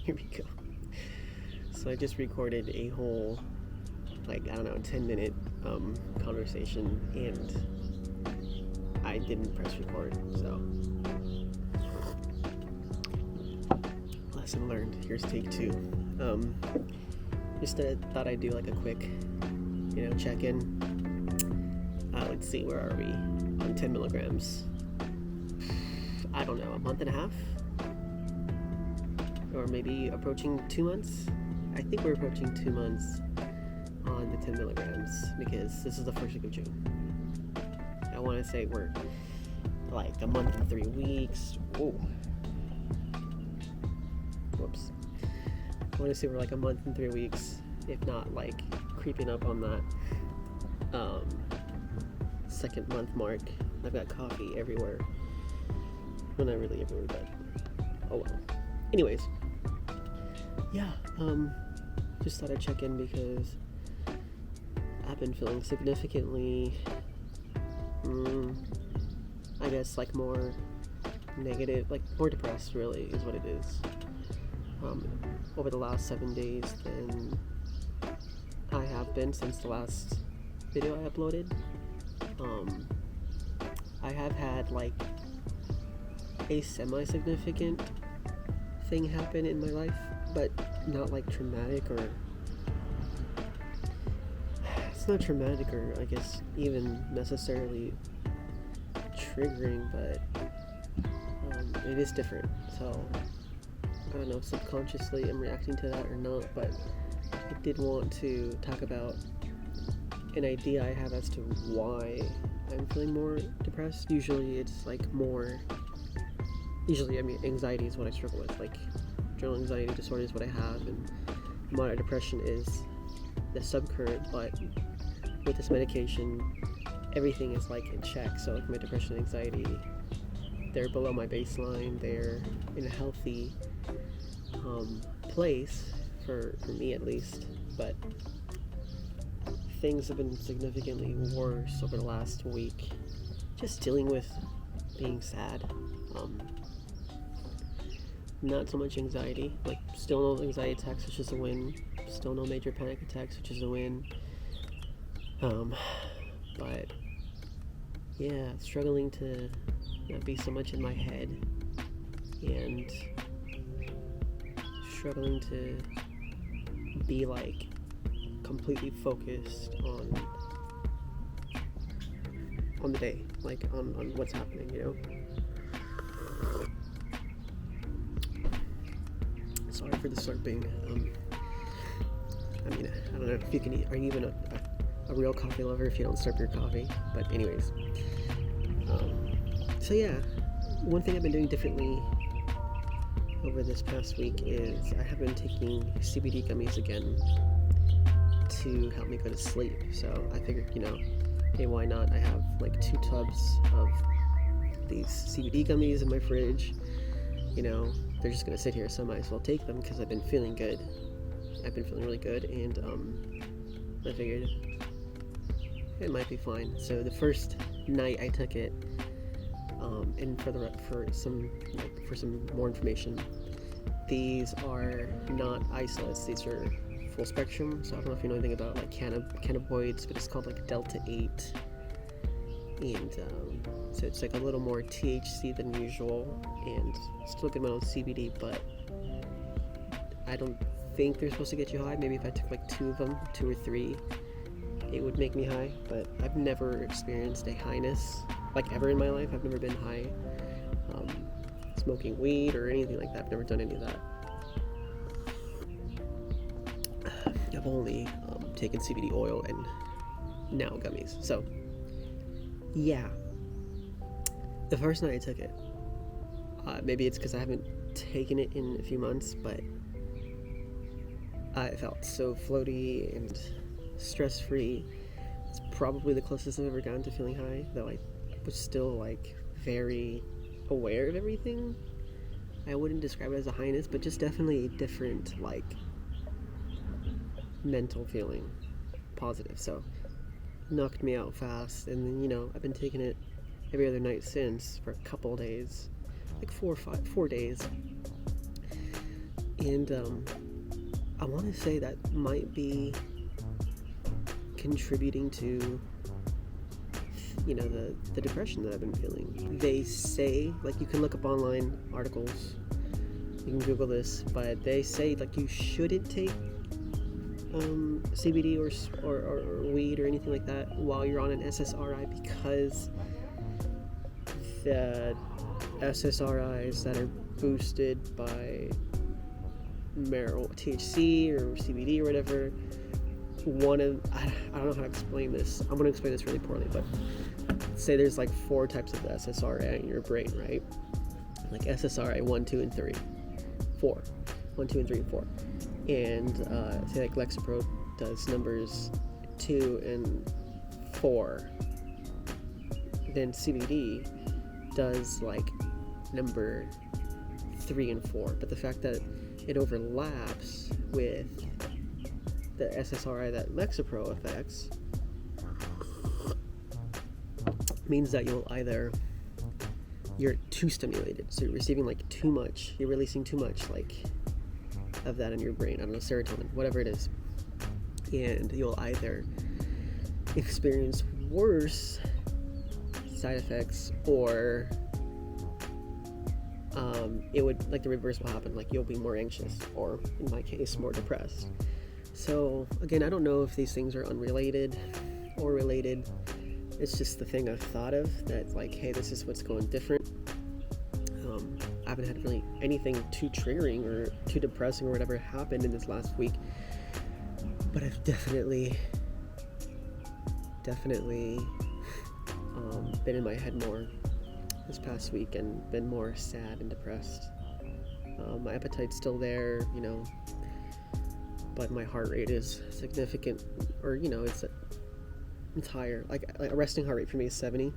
Here we go. So I just recorded a whole, 10-minute conversation, and I didn't press record, so lesson learned. Here's take 2. Just thought I'd do like a quick, check-in. Let's see, where are we? On 10 milligrams. I don't know, a month and a half? Or maybe approaching 2 months? I think we're approaching 2 months on the 10 milligrams because this is the first week of June. I want to say we're like a month and 3 weeks. Whoa. Whoops. I want to say we're like a month and 3 weeks, if not like creeping up on that second month mark. I've got coffee everywhere. Well, not really everywhere, but oh well. Anyways, yeah, just thought I'd check in because I've been feeling significantly, I guess, like more negative, like more depressed, really, is what it is, over the last 7 days than I have been since the last video I uploaded. I have had, like, a semi-significant thing happen in my life, but not like traumatic, or it's not traumatic, or I guess even necessarily triggering, but it is different. So I don't know if subconsciously I'm reacting to that or not, but I did want to talk about an idea I have as to why I'm feeling more depressed. Usually anxiety is what I struggle with. Like, general anxiety disorder is what I have, and moderate depression is the subcurrent, but with this medication, everything is like in check. So like my depression and anxiety, they're below my baseline. They're in a healthy place for me at least, but things have been significantly worse over the last week. Just dealing with being sad. Not so much anxiety, like still no anxiety attacks, which is a win. Still no major panic attacks, which is a win. But yeah, struggling to not be so much in my head, and struggling to be like completely focused on the day, like on what's happening, Sorry for the slurping. I don't know if you can eat. Are you even a real coffee lover if you don't slurp your coffee? But anyways, so yeah, one thing I've been doing differently over this past week is I have been taking CBD gummies again to help me go to sleep. So I figured, hey, why not? I have like 2 tubs of these CBD gummies in my fridge. They're just gonna sit here, so I might as well take them because I've been feeling good. I've been feeling really good, and I figured it might be fine. So the first night I took it, and for some more information, these are not isolates. These are full spectrum. So I don't know if you know anything about like cannabinoids, but it's called like Delta 8, and so it's like a little more THC than usual, and still a good amount of CBD, but I don't think they're supposed to get you high. Maybe if I took like 2 of them, 2 or 3, it would make me high, but I've never experienced a highness, like ever in my life. I've never been high, smoking weed or anything like that. I've never done any of that. I've only taken CBD oil and now gummies. So yeah, the first night I took it, maybe it's because I haven't taken it in a few months, but I felt so floaty and stress-free. It's probably the closest I've ever gotten to feeling high, though I was still like very aware of everything. I wouldn't describe it as a highness, but just definitely a different like mental feeling, positive. So knocked me out fast, and then I've been taking it every other night since for a couple days, like 4 days, And I want to say that might be contributing to, you know, the depression that I've been feeling. They say, like, you can look up online articles, you can Google this, but they say, like, you shouldn't take CBD or weed or anything like that while you're on an SSRI, because the SSRIs that are boosted by THC or CBD or whatever, I don't know how to explain this. I'm going to explain this really poorly, but say there's like 4 types of SSRI in your brain, right? Like SSRI 1, 2, and 3. 4. 1, 2, and 3, and 4. And say like Lexapro does numbers 2 and 4. Then CBD does like number 3 and 4. But the fact that it overlaps with the SSRI that Lexapro affects means that you're too stimulated, so you're receiving like too much, you're releasing too much like of that in your brain, I don't know, serotonin, whatever it is, and you'll either experience worse side effects, or it would, like, the reverse will happen, like you'll be more anxious, or in my case more depressed. So again, I don't know if these things are unrelated or related. It's just the thing I've thought of, that like, hey, this is what's going different. I haven't had really anything too triggering or too depressing or whatever happened in this last week, but I've definitely been in my head more this past week and been more sad and depressed. My appetite's still there, you know, but my heart rate is significant, or, you know, it's higher. Like a resting heart rate for me is 70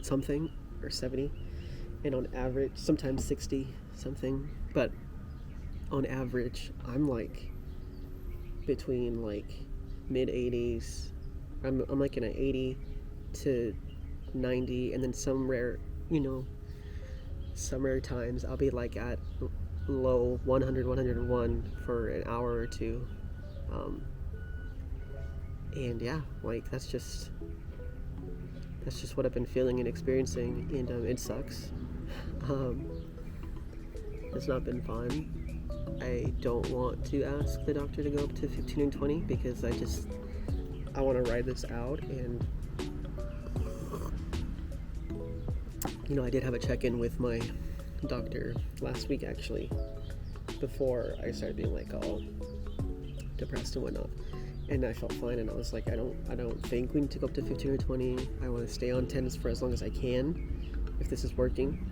something, or 70, and on average sometimes 60 something, but on average I'm like between like mid 80s. I'm like in an 80 to 90, and then some rare times I'll be like at low 100, 101 for an hour or two. And yeah, like that's just what I've been feeling and experiencing, and it sucks. It's not been fun. I don't want to ask the doctor to go up to 15 and 20 because I want to ride this out. And you know, I did have a check-in with my doctor last week, actually, before I started being like all depressed and whatnot, and I felt fine, and I was like, I don't think we need to go up to 15 or 20. I want to stay on 10s for as long as I can if this is working.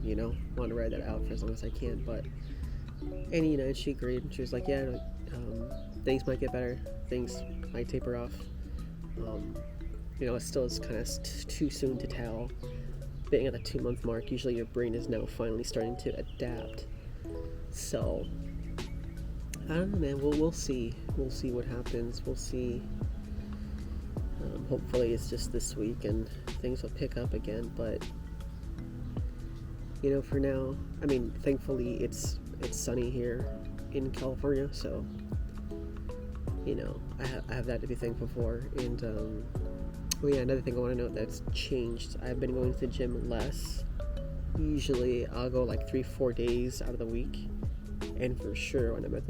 You know, want to ride that out for as long as I can. But, and you know, she agreed. She was like, yeah, things might get better, things might taper off. You know, it's kind of too soon to tell. Being at the 2-month mark, usually your brain is now finally starting to adapt. So I don't know, man. We'll see. We'll see what happens. We'll see. Hopefully it's just this week and things will pick up again. But you know, for now, I mean, thankfully it's sunny here in California, so you know, I have that to be thankful for. And oh yeah, another thing I want to note that's changed. I've been going to the gym less. Usually I'll go like 3-4 days out of the week, and for sure when I'm at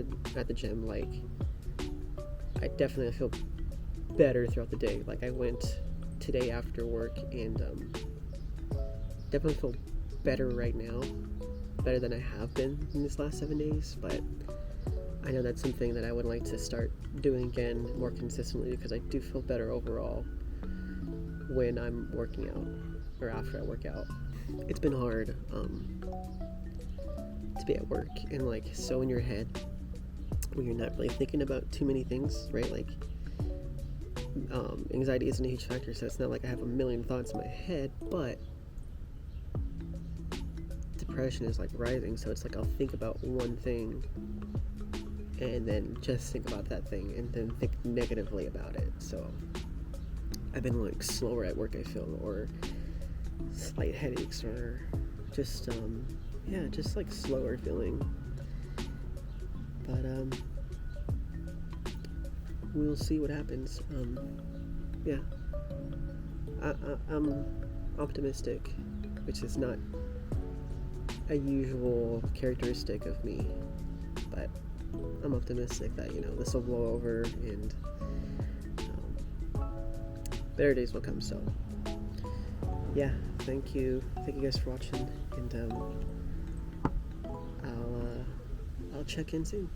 the gym, like I definitely feel better throughout the day. Like I went today after work, and definitely feel better right now, better than I have been in this last 7 days. But I know that's something that I would like to start doing again more consistently, because I do feel better overall when I'm working out or after I work out. It's been hard to be at work and like so in your head when you're not really thinking about too many things, right? Like anxiety isn't a huge factor, so it's not like I have a million thoughts in my head, but depression is like rising, so it's like I'll think about one thing and then just think about that thing and then think negatively about it. So I've been like slower at work, I feel, or slight headaches, or just just like slower feeling. But we'll see what happens. Yeah, I'm optimistic, which is not a usual characteristic of me, but I'm optimistic that this will blow over and better days will come. So yeah, thank you guys for watching, and I'll check in soon.